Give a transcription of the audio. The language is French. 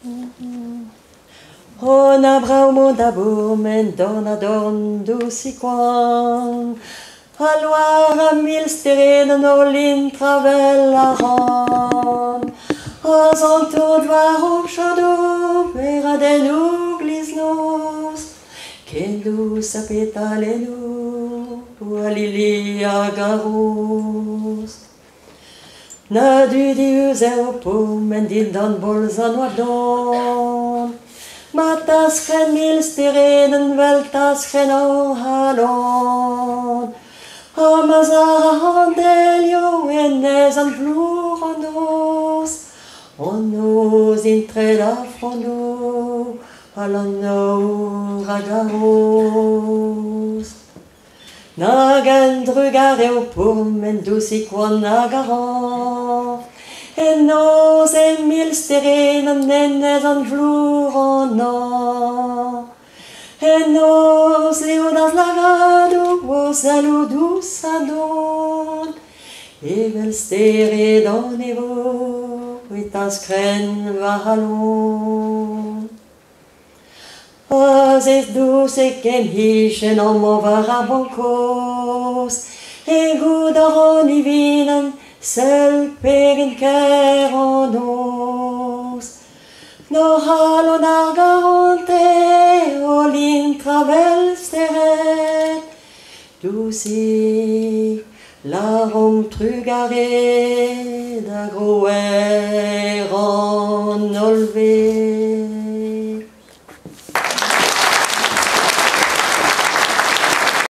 On a bra au monde à beau, men donna don douci quan. A loire a mille steren no lin travel a ran. A zanto doar o chado, vera den ouglis nos. Ken douce a pétaleno, a lili a garos. Na du dius eo po, men din dan bolz an wadon. Matas chen mil styrenen, veltas chen o halon. Amas a handelio, enez an vlour an os. On os intred a frono, alan no ragaros. Nagen drugar eo pom, en douci quan nagaran. En os e mil styrenen, enez an vlour an an. En os eo das lagado, os alo douce an don. Evel stere dan evo, etas kren va halon. Az ez douce ken hichen an mo var a bankos. E goud an ivinen, seul pegen ker an os. No halon ar garante, o lin travel steret. Douci, la rom trugare, da groer an olvet.